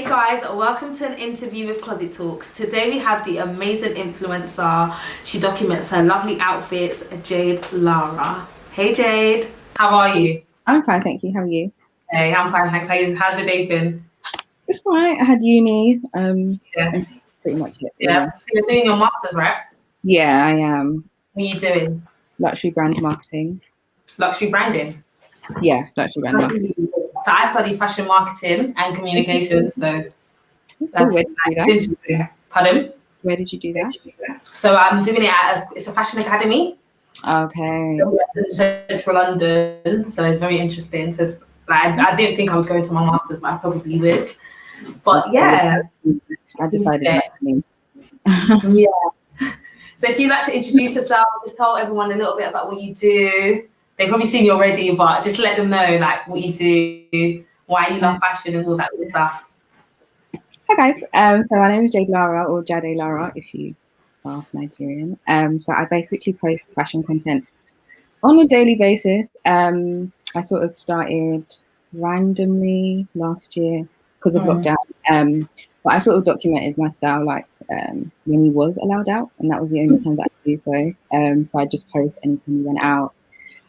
guys, welcome to an interview with Closet Talks. Today we have the amazing influencer. She documents her lovely outfits, Jade Lara. Hey Jade, how are you? I'm fine, thank you. How are you? Hey, I'm fine, thanks. How's your day been? It's fine. I had uni. Yeah. And pretty much it. Yeah. Really. So you're doing your masters, right? Yeah, I am. What are you doing? Luxury brand marketing. Luxury branding. Yeah, luxury brand marketing. So I study fashion marketing and communication. So Cool. that's Where did you do that? interesting. Pardon? Where did you do that? So I'm doing it at it's a fashion academy. Okay. So we're in central London, so it's very interesting. So it's, like, I didn't think I was going to my masters, but I probably would. But yeah, I decided not to. yeah. So if you'd like to introduce yourself, just tell everyone a little bit about what you do. They've probably seen you already, but just let them know like what you do, why you love fashion, and all that good stuff. Hi guys. So my name is Jade Lara, or Jade Lara if you are Nigerian. So I basically post fashion content on a daily basis. I sort of started randomly last year because of lockdown. But I sort of documented my style like when we was allowed out, and that was the only time that I do so. So I just post anytime we went out.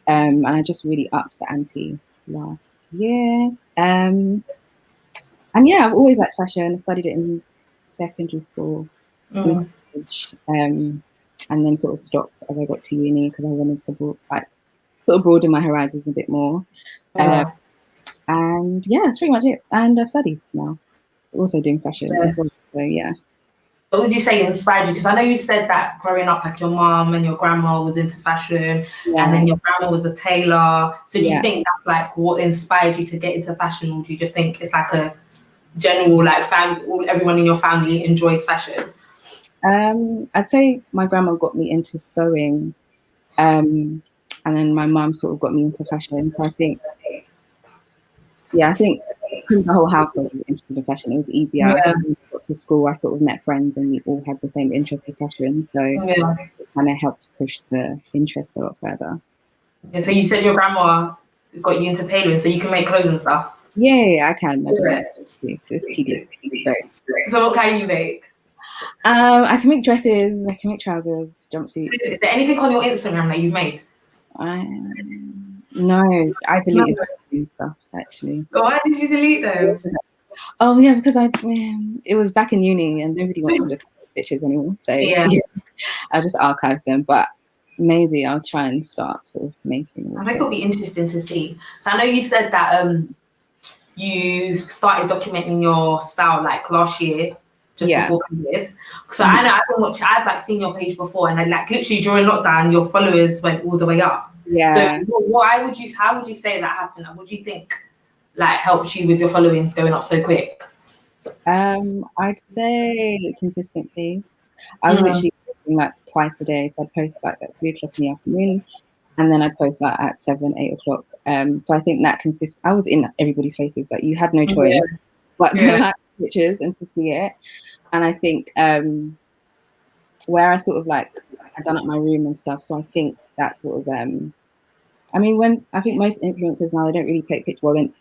And I just really upped the ante last year. And yeah, I've always liked fashion. I studied it in secondary school, in college, and then sort of stopped as I got to uni because I wanted to sort of broaden my horizons a bit more. And yeah, that's pretty much it. And I study now, also doing fashion as well. So yeah. What would you say inspired you? Because I know you said that growing up, like your mom and your grandma was into fashion, and then your grandma was a tailor. So do you think that's like what inspired you to get into fashion, or do you just think it's like a general like everyone in your family enjoys fashion? I'd say my grandma got me into sewing, and then my mum sort of got me into fashion. So I think because the whole household was interested in fashion, it was easier. Yeah. When I got to school, I sort of met friends and we all had the same interest in fashion. So it kind of helped push the interest a lot further. And so you said your grandma got you into tailoring, so you can make clothes and stuff? Yeah, I can. It's tedious. So what can you make? I can make dresses, I can make trousers, jumpsuits. Is there anything on your Instagram that you've made? No, I deleted stuff actually. Why did you delete them? Oh yeah, because it was back in uni and nobody wants to look at pictures anymore. So yeah, I just archived them. But maybe I'll try and start sort of making. I think it'll be interesting to see. So I know you said that you started documenting your style like last year, just before COVID. So I know I've like seen your page before, and then like literally during lockdown, your followers went all the way up. Yeah. So how would you say that happened? Like, what do you think like helped you with your followings going up so quick? I'd say consistency. I was literally posting like twice a day, so I'd post like at 3 o'clock in the afternoon, and then I'd post like at 7, 8 o'clock. So I think that I was in everybody's faces. Like you had no choice but to like pictures and to see it. And I think where I sort of like I've done up my room and stuff. So I think that sort of I mean, I think most influencers now, they don't really take pictures. Well, then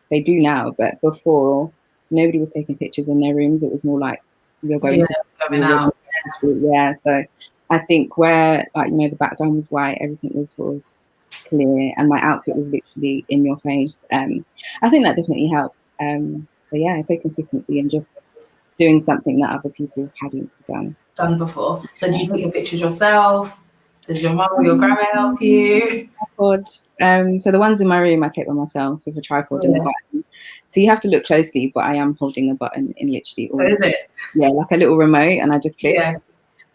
they do now, but before nobody was taking pictures in their rooms. It was more like you're going to going out. Yeah. So I think where like the background was white, everything was sort of clear, and my outfit was literally in your face. I think that definitely helped. So yeah, so consistency and just doing something that other people hadn't done before. So do you take your pictures yourself? Does your mum or your grandma help you? Tripod. So the ones in my room I take by myself with a tripod and a button. So you have to look closely, but I am holding a button in literally all. Is it? Yeah, like a little remote, and I just click. Yeah.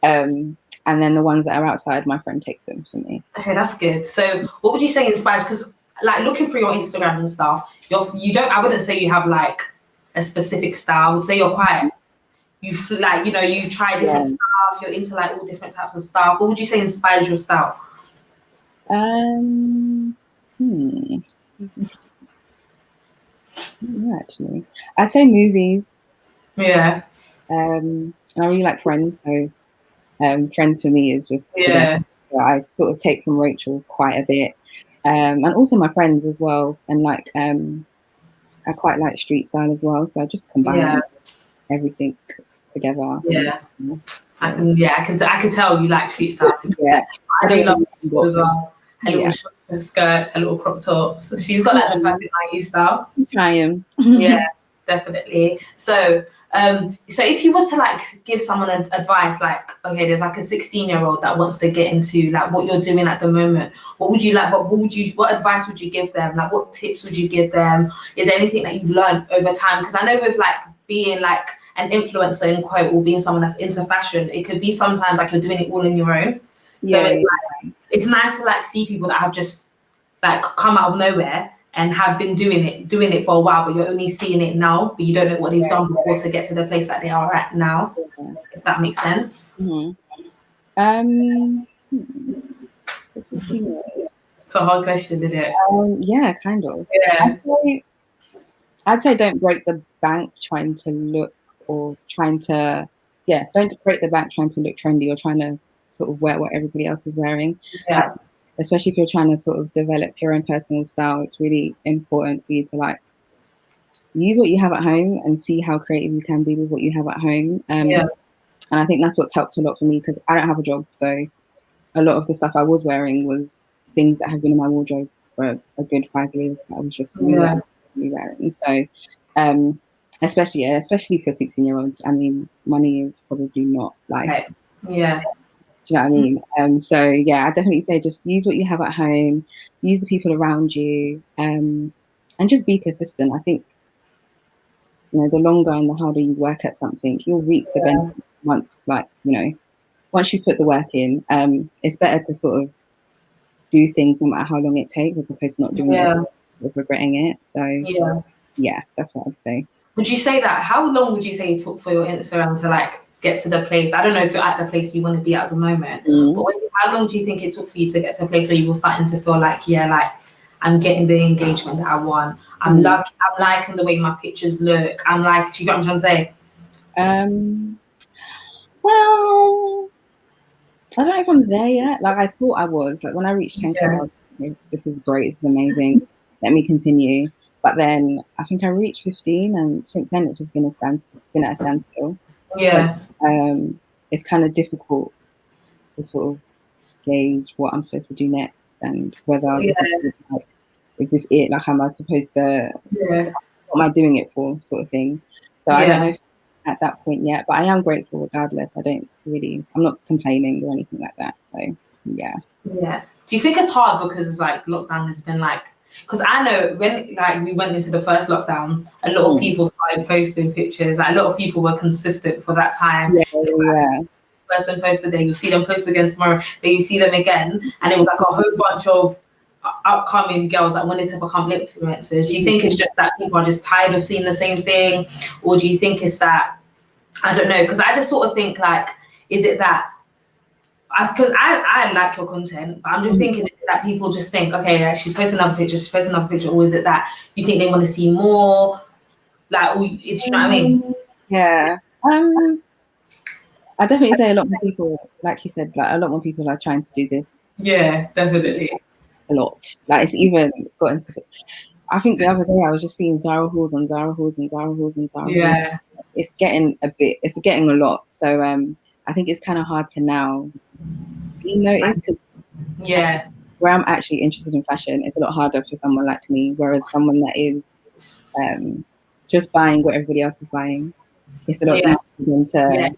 And then the ones that are outside, my friend takes them for me. Okay, that's good. So what would you say inspires? Because like looking through your Instagram and stuff, you don't. I wouldn't say you have like a specific style. I would say you're quite. You try different stuff. You're into like all different types of stuff. What would you say inspires your style? Actually, I'd say movies. Yeah. And I really like Friends, so Friends for me is just I sort of take from Rachel quite a bit, and also my friends as well. And like I quite like street style as well, so I just combine everything together. Yeah. I can tell you like street style. Yeah. I do love it as well. Her little skirts, her little crop tops. So she's got like the perfect 90s style. Trying. Yeah, definitely. So so if you was to like give someone advice, like, okay, there's like a 16-year-old that wants to get into like what you're doing at the moment, what what advice would you give them? Like, what tips would you give them? Is there anything that you've learned over time? Because I know with like being like an influencer in quote, or being someone that's into fashion, it could be sometimes like you're doing it all on your own. So it's nice to like see people that have just like come out of nowhere and have been doing it for a while, but you're only seeing it now, but you don't know what they've done before to get to the place that they are at now. If that makes sense. It's a hard question, isn't it? Yeah, kind of. Yeah. I'd say don't break the bank trying to look don't break the bank trying to look trendy or trying to sort of wear what everybody else is wearing. Yeah. Especially if you're trying to sort of develop your own personal style, it's really important for you to like use what you have at home and see how creative you can be with what you have at home. And I think that's what's helped a lot for me, because I don't have a job, so a lot of the stuff I was wearing was things that have been in my wardrobe for a good 5 years that I was just wearing. So especially for 16-year-olds, I mean, money is probably not like do you know what I mean? So yeah, I definitely say just use what you have at home, use the people around you, and just be consistent. I think, you know, the longer and the harder you work at something, you'll reap the benefits once, like, you know, once you put the work in. It's better to sort of do things no matter how long it takes, as opposed to not doing it with regretting it. So yeah, that's what I'd say. Would you say that? How long would you say it took for your Instagram to like get to the place? I don't know if you're at the place you want to be at the moment, but how long do you think it took for you to get to a place where you were starting to feel like, like I'm getting the engagement that I want. I'm liking the way my pictures look. I'm like, do you get what I'm trying to say? Well, I don't know if I'm there yet. Like, I thought I was. Like, when I reached 10K, I was like, this is great. This is amazing. Let me continue. But then I think I reached 15, and since then it's just been at a standstill. Yeah. So, it's kind of difficult to sort of gauge what I'm supposed to do next, and whether like, is this it? Like, am I supposed to? What am I doing it for? Sort of thing. So I don't know if I'm at that point yet, but I am grateful regardless. I'm not complaining or anything like that. So yeah. Yeah. Do you think it's hard because it's like lockdown has been like? Because I know when like we went into the first lockdown, a lot of people started posting pictures. Like, a lot of people were consistent for that time. Person posted there, you see them post again tomorrow, then you see them again, and it was like a whole bunch of upcoming girls that wanted to become influencers. Do you think it's just that people are just tired of seeing the same thing, or do you think it's that, I don't know, because I just sort of think like, is it that, because I like your content, but I'm just thinking that people just think, okay, she's posting another picture, or is it that you think they want to see more, like, do you know what I mean? Yeah. I definitely say a lot more people, like you said, like a lot more people are trying to do this. Yeah, definitely. A lot. Like, it's even got into I think the other day I was just seeing Zara hauls on Zara hauls and Zara hauls and Zara hauls. It's getting a lot. So I think it's kind of hard to now be noticed. Where I'm actually interested in fashion, it's a lot harder for someone like me, whereas someone that is just buying what everybody else is buying, it's a lot easier for them to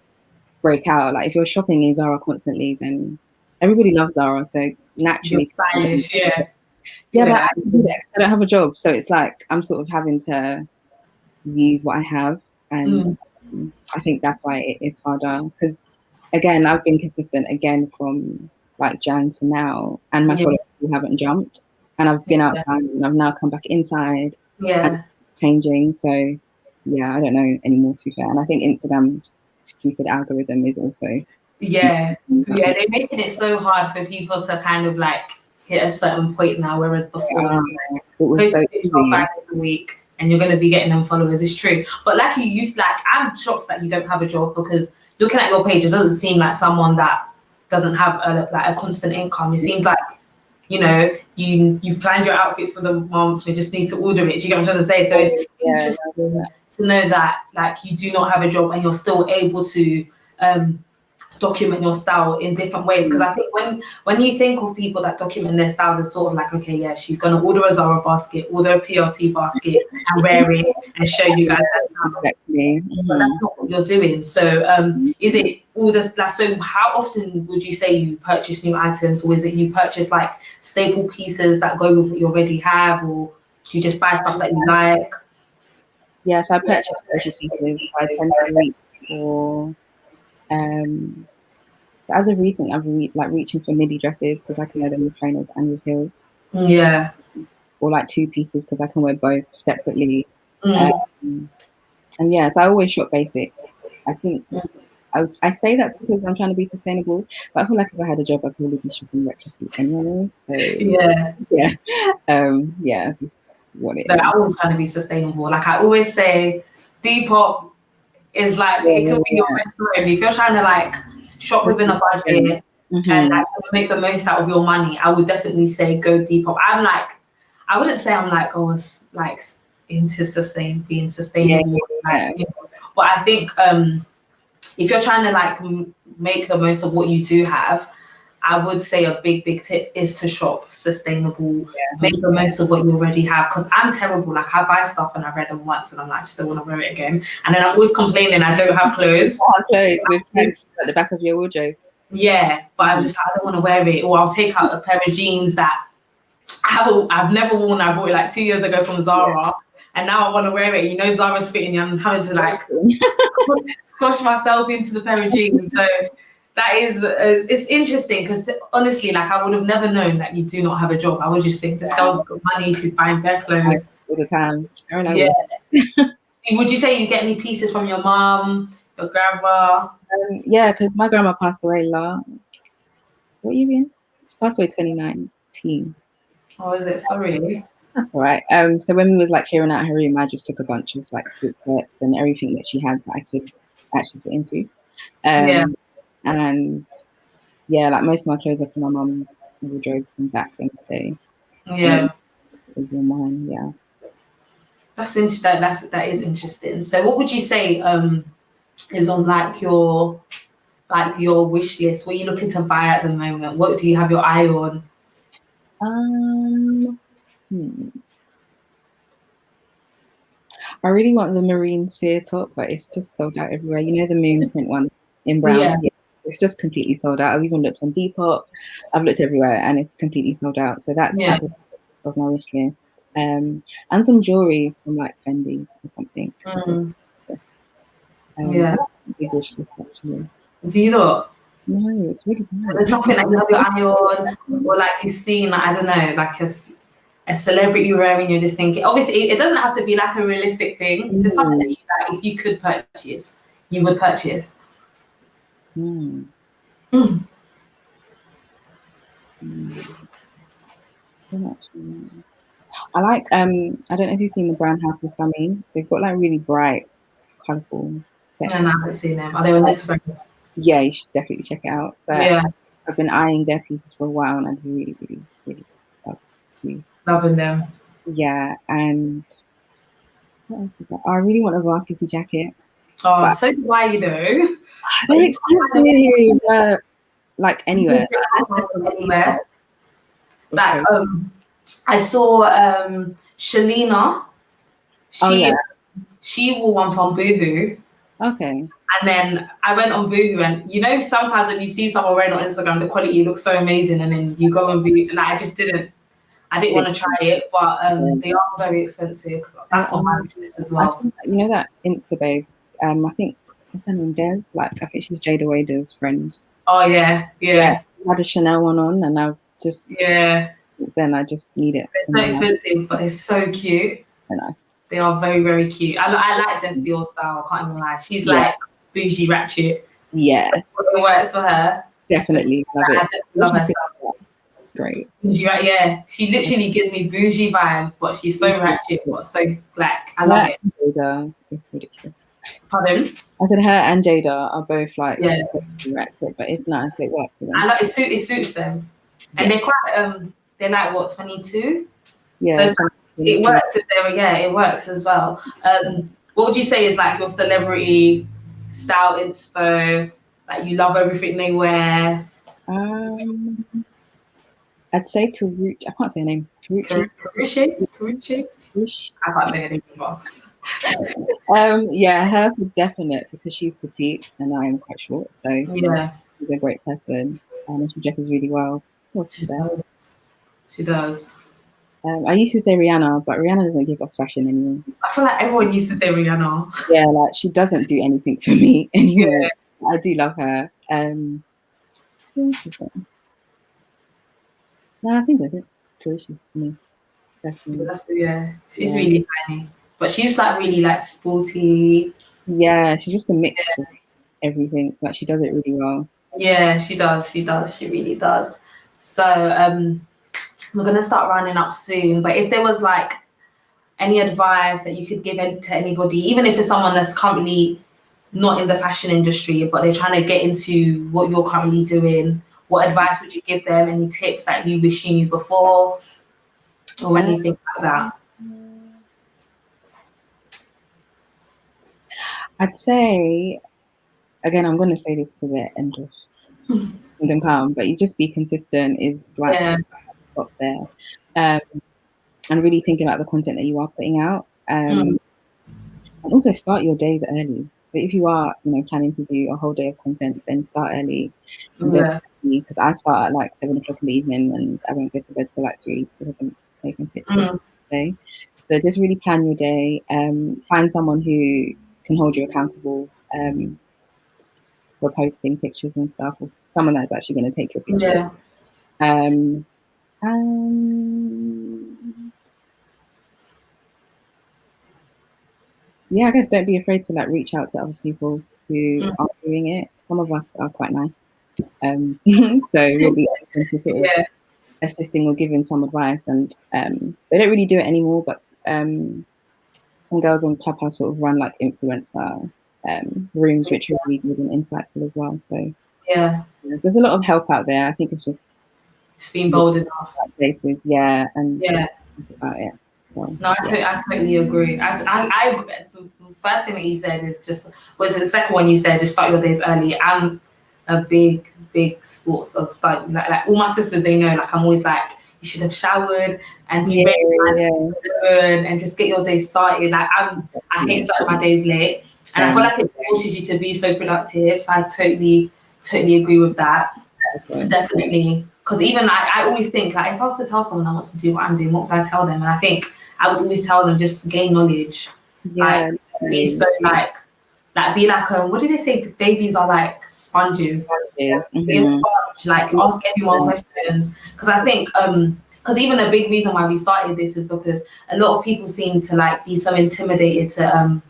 break out. Like, if you're shopping in Zara constantly, then everybody loves Zara, so naturally stylish, but I don't have a job, so it's like I'm sort of having to use what I have, and I think that's why it is harder, because again, I've been consistent again from like Jan to now, and my followers haven't jumped, and I've been outside and I've now come back inside and changing. So yeah, I don't know anymore, to be fair. And I think Instagram's stupid algorithm is also they're making it so hard for people to kind of like hit a certain point now, whereas before it was so easy. 5 days a week and you're going to be getting them followers. It's true, but like you used, like, I'm shocked that you don't have a job, because looking at your page, it doesn't seem like someone that doesn't have a constant income. It seems like you know, you planned your outfits for the month, you just need to order it. Do you get what I'm trying to say? So it's interesting to know that like you do not have a job and you're still able to document your style in different ways. Because I think when you think of people that document their styles, it's sort of like, okay, yeah, she's gonna order a Zara basket, order a PLT basket, and wear it and show you guys that style. Exactly. But that's not what you're doing. So is it all this? So how often would you say you purchase new items, or is it you purchase like staple pieces that go with what you already have, or do you just buy stuff that you like? Yes, I purchase special pieces. I tend to reach for so as of recent, I've reaching for midi dresses because I can wear them with trainers and with heels. Yeah. Or like two pieces because I can wear both separately. Mm. And yeah, so I always shop basics. I think I say that's because I'm trying to be sustainable, but I feel like if I had a job, I'd probably be shopping recklessly anyway. So yeah, yeah, what it but is. I always trying to be sustainable. Like I always say, Depop is like it could be your best friend if you're trying to like shop within a budget and like make the most out of your money. I would definitely say go Depop. I wouldn't say I'm like it's like into being sustainable, like, you know, but I think if you're trying to like make the most of what you do have, I would say a big tip is to shop sustainable, make the most of what you already have. Because I'm terrible. Like I buy stuff and I wear them once and I'm like, I still want to wear it again. And then I'm always complaining I don't have clothes. Clothes with tags at the back of your wardrobe. Yeah, but I'm just I don't want to wear it. Or I'll take out a pair of jeans that I've never worn. I bought it like 2 years ago from Zara. And now I want to wear it. You know, Zara's fitting you. I'm having to like squash myself into the pair of jeans. So that is, it's interesting because honestly, like I would have never known that you do not have a job. I would just think this girl's got money, she's buying bare clothes all the time. Would you say you get any pieces from your mom, your grandma? Yeah, because my grandma passed away what year in? She passed away 2019. Oh, is it? Sorry. That's all right. So when we was like clearing out her room, I just took a bunch of like silk and everything that she had that I could actually fit into. And yeah, like most of my clothes are from my mum's wardrobe from back in the day. Yeah. It was all mine, yeah. That's interesting. That is interesting. So what would you say is on like your wish list? What are you looking to buy at the moment? What do you have your eye on? I really want the marine sear top, but it's just sold out everywhere. You know the moon print one in brown? Yeah. It's just completely sold out. I've even looked on Depop. I've looked everywhere and it's completely sold out. So that's at the top of my wish list. And some jewelry from like Fendi or something. Big wish list actually. Do you not? No, it's really bad. There's nothing like you have your eye on, or like you've seen, like, I don't know, like a celebrity wearing. You're just thinking. Obviously, it doesn't have to be like a realistic thing. Just something that you like, if you could purchase, you would purchase. I like I don't know if you've seen the Brown House with Samin. They've got like really bright, colourful sets. No, I haven't seen them. Are they on Instagram? Yeah, you should definitely check it out. So I've been eyeing their pieces for a while and I'd really love to. Loving them. Yeah, and what else is that? I really want a varsity jacket. Oh, so do I, you know. They're expensive, but like anywhere. Like I saw Shalina. She wore one from Boohoo. Okay. And then I went on Boohoo, and you know, sometimes when you see someone wearing on Instagram, the quality looks so amazing, and then you go on Boohoo, like I didn't want to try it, but they are very expensive because that's on my list as well. You know that Insta babe? I think what's her name? Des. Like I think she's Jade Lara's friend. Oh yeah. I had a Chanel one on, and I've just since then I just need it. It's so expensive, but it's so cute. They're nice. They are very, very cute. I like Des Dior style. I can't even lie. She's like bougie ratchet. Yeah, it works for her. Definitely love it. Love her style. Great. Bougie, yeah. She literally gives me bougie vibes, but she's so ratchet, but so black. I love it. Jada is ridiculous. Pardon? I said her and Jada are both like ratchet, but it's nice. It works for them. I like it suits them, and they're quite they're like what, 22? Yeah. So it works if they're, yeah, it works as well. What would you say is like your celebrity style inspo? Like you love everything they wear. I'd say Karuchi. I can't say her name. Karuchi. Karuchi. I can't say anything more. Yeah, her for definite, because she's petite and I am quite short. So yeah, she's a great person, and she dresses really well. She does. She does. I used to say Rihanna, but Rihanna doesn't give us fashion anymore. I feel like everyone used to say Rihanna. Yeah, like she doesn't do anything for me anymore. Yeah. I do love her. No, I think that's it. Karuchi for me. Yeah, she's really tiny, but she's like really like sporty. Yeah, she's just a mix of everything. Like she does it really well. Yeah, she does. She does. She really does. So we're gonna start rounding up soon. But if there was like any advice that you could give to anybody, even if it's someone that's currently not in the fashion industry, but they're trying to get into what you're currently doing, what advice would you give them? Any tips that you wish you knew before, or anything like that? I'd say, again, I'm going to say this to the end of Kingdom Come, but you just be consistent is like top there. And really think about the content that you are putting out. And also start your days early. So if you are, planning to do a whole day of content, then start early. Because I start at like 7 o'clock in the evening and I won't go to bed till like 3 because I'm taking pictures today. So just really plan your day. Find someone who can hold you accountable for posting pictures and stuff, or someone that's actually going to take your picture. Yeah, I guess don't be afraid to like reach out to other people who are doing it. Some of us are quite nice. So we'll be open to sort of assisting or giving some advice, and they don't really do it anymore, but some girls on Clubhouse sort of run like influencer rooms, which are really good and insightful as well. So there's a lot of help out there. I think it's just being bold enough. Places, and just think about it. So, no, I totally agree. I the first thing that you said is just, was it the second one you said, just start your days early. I'm a big sports of start like all my sisters, they know, like I'm always like, you should have showered and be ready and just get your day started. Like I hate starting my days late, and I feel like it forces you to be so productive. So I totally agree with that. Definitely. Because even I always think, like, if I was to tell someone I want to do what I'm doing, what would I tell them? And I think I would always tell them just gain knowledge. Like, be so like be like what do they say? Babies are like sponges. Be a sponge. Like ask everyone questions. Because I think because even a big reason why we started this is because a lot of people seem to like be so intimidated to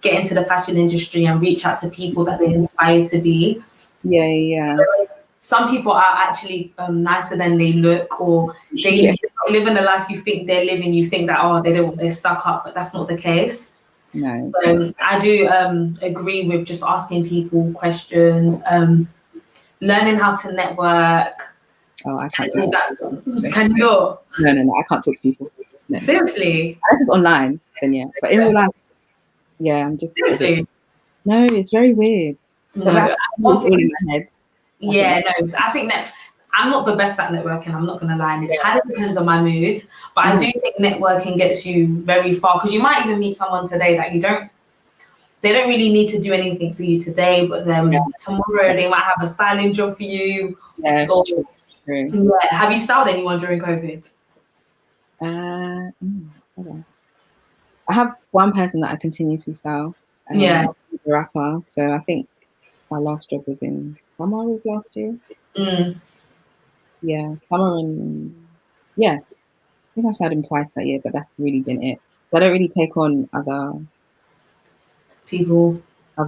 get into the fashion industry and reach out to people that they inspire to be. Some people are actually nicer than they look, or they living the life you think they're living. You think that they're stuck up, but that's not the case. No. So I do agree with just asking people questions, learning how to network. Oh, I can't do that. Can you? No, I can't talk to people. No. Seriously? Unless it's online, then yeah. But in real life, I'm just seriously. No, it's very weird. No, all in my head. I think that I'm not the best at networking. I'm not gonna lie. It kind of depends on my mood, but I do think networking gets you very far, because you might even meet someone today that they don't really need to do anything for you today, but then tomorrow they might have a styling job for you. Yeah, true. Have you styled anyone during COVID? I have one person that I continuously style. The rapper. So I think my last job was in summer of last year. Summer and I think I've styled him twice that year, but that's really been it. So I don't really take on other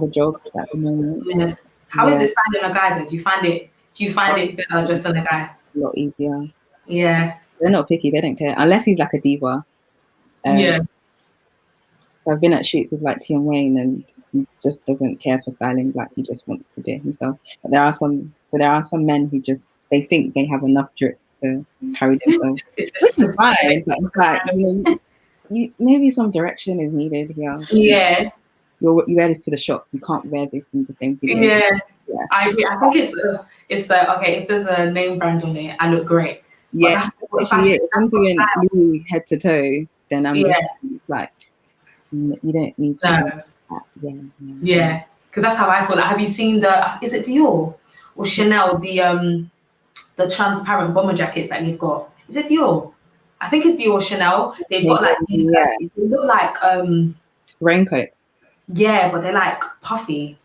jobs at the moment. How is it styling a guy though? Do you find it better just than a guy? A lot easier. Yeah. They're not picky, they don't care. Unless he's like a diva. So I've been at shoots with like Tion Wayne, and he just doesn't care for styling, like he just wants to do it himself. But there are some men who just, they think they have enough drip to carry themselves, It's which is just fine. But it's like, you maybe some direction is needed here. yeah. You wear this to the shop. You can't wear this in the same video. Yeah. Yeah. I agree. I think it's okay, if there's a name brand on it, I look great. But Yeah, that's not literally fashion. it. If I'm doing Louis head to toe, then I'm Yeah. like, you don't need to No. do that. Yeah. Yeah. Because that's how I feel. Like, have you seen is it Dior or Chanel, the transparent bomber jackets that you've got? Is it Dior? I think it's Dior or Chanel. They've got like these Yeah. they look like Raincoats. yeah, but they're like puffy.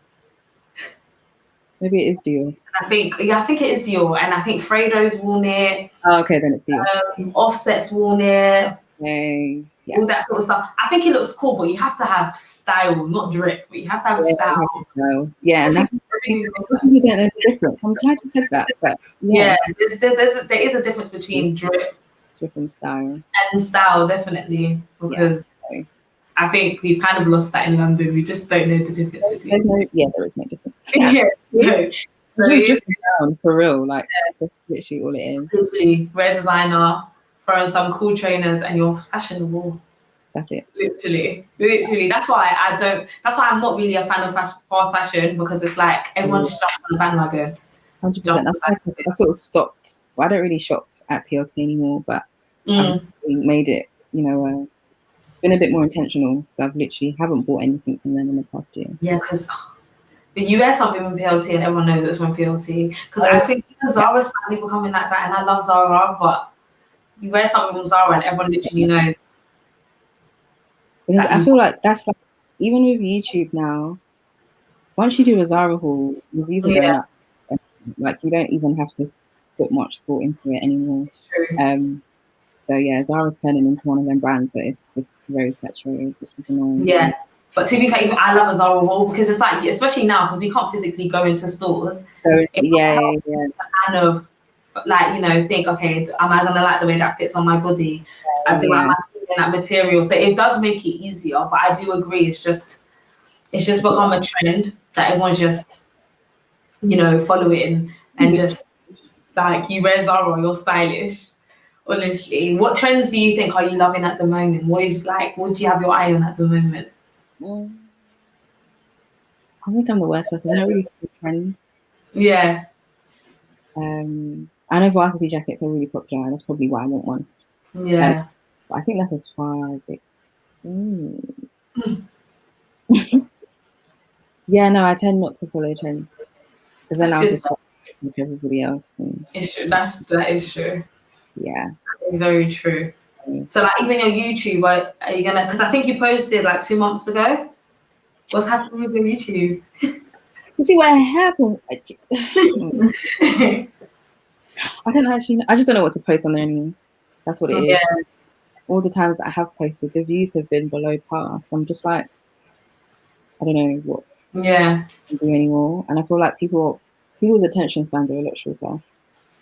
Maybe it is Dior. I think it is Dior, and I think Fredo's worn it. Oh, okay, then it's Dior. Offset's worn it. Okay. Yeah. All that sort of stuff. I think it looks cool, but you have to have style, not drip. But you have to have style. Yeah, and that's you don't know the difference. I'm glad you said that, but yeah, there is a difference between drip and style. And style, definitely, because I think we've kind of lost that in London. We just don't know the difference between. There is no difference. Yeah, it's just dripping down for real. Like that's literally all it is. Literally, wear designer, throwing some cool trainers, and you're fashionable. That's it. Literally. That's why I'm not really a fan of fast fashion, because it's like everyone's just jumping on the bandwagon. 100%. I sort of stopped. Well, I don't really shop at PLT anymore, but I've made it, been a bit more intentional. So I've literally haven't bought anything from them in the past year. Yeah, because you wear something from PLT and everyone knows it's from PLT. Because I think Zara's slightly becoming like that, and I love Zara, but you wear something from Zara and everyone literally knows. Because I feel like that's like, even with YouTube now, once you do a Zara haul, reviews are going up. Like you don't even have to put much thought into it anymore. It's true. So yeah, Zara's turning into one of them brands that is just very saturated, which is annoying. Yeah. But to be fair, even I love a Zara haul, because it's like, especially now, because we can't physically go into stores. So kind of like, think, okay, am I gonna like the way that fits on my body? Am I feeling that material? So it does make it easier, but I do agree, it's just become a trend that everyone's just following, and just like, you wear Zara, you're stylish. Honestly, what trends do you think are you loving at the moment? What do you have your eye on at the moment? I think I'm the worst person. I don't really follow trends. Yeah. I know varsity jackets are really popular. That's probably why I want one. Yeah. But I think that's as far as it. Yeah, no, I tend not to follow trends, because then I'll just like everybody else. It's true. That is true. Yeah. It's very true. So like, even your YouTube, are you gonna? Because I think you posted like 2 months ago. What's happening with your YouTube? You see what happened? I don't actually know. I just don't know what to post on there anymore. That's what it is. All the times that I have posted, the views have been below par. So I'm just like, I don't know what to do anymore. And I feel like people's attention spans are a lot shorter.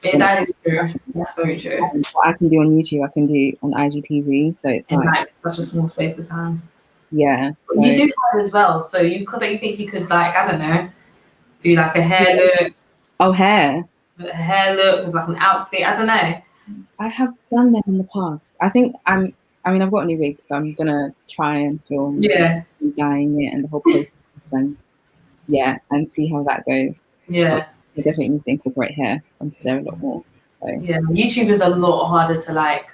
That is true. That's very true. What I can do on YouTube, I can do on IGTV. So it's like such a small space of time. Yeah. So, you do that as well. So you think you could, like, I don't know, do like a hair look. Oh, hair. A hair look with like an outfit. I don't know. I have done them in the past. I think I've got a new wig, so I'm gonna try and film dyeing it and the whole process, and and see how that goes. Yeah. But I definitely need to incorporate hair onto there a lot more. So. Yeah, YouTube is a lot harder to like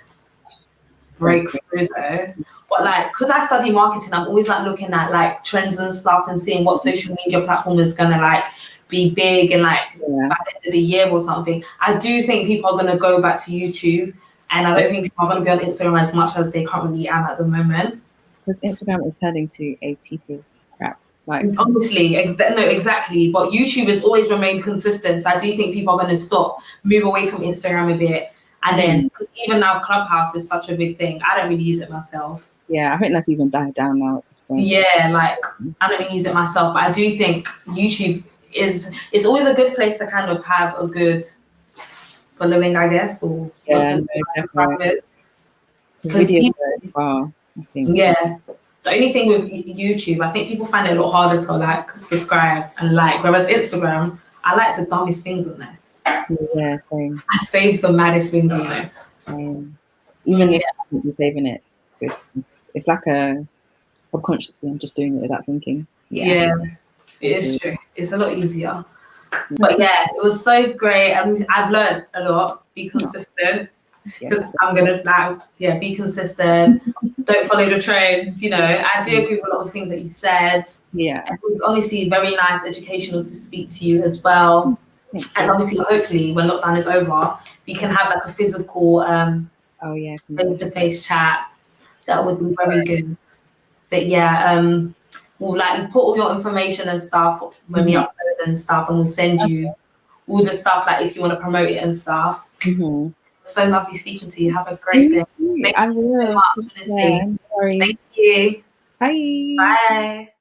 break through though. But like, because I study marketing, I'm always like looking at like trends and stuff and seeing what social media platform is gonna like be big, and like by the end of the year or something. I do think people are gonna go back to YouTube, and I don't think people are gonna be on Instagram as much as they currently are at the moment. Because Instagram is turning to a piece of crap. Like, honestly, no, exactly. But YouTube has always remained consistent. So I do think people are going to move away from Instagram a bit. And then, cause even now, Clubhouse is such a big thing. I don't really use it myself. Yeah, I think that's even died down now at this point. Yeah, like, I don't really use it myself. But I do think YouTube is always a good place to kind of have a good following, I guess. Or definitely. I think. Yeah. The only thing with YouTube, I think people find it a lot harder to like subscribe and like, whereas Instagram, I like the dumbest things on there. Yeah, same. I save the maddest things on there. Even if I wouldn't be saving it, it's like a subconsciously I'm just doing it without thinking. Yeah, it is true. It's a lot easier. But yeah, it was so great. I've learned a lot. Be consistent. Because I'm gonna be consistent. Don't follow the trends. You know, I do agree with a lot of things that you said. Yeah, and it was honestly very nice, educational to speak to you as well. And obviously, hopefully, when lockdown is over, we can have like a physical face-to-face chat. That would be very good. But yeah, we'll like put all your information and stuff when we upload and stuff, and we'll send you all the stuff like if you want to promote it and stuff. So lovely speaking to you. Have a great day. Thank you so much. Yeah, Thank you. Bye. Bye.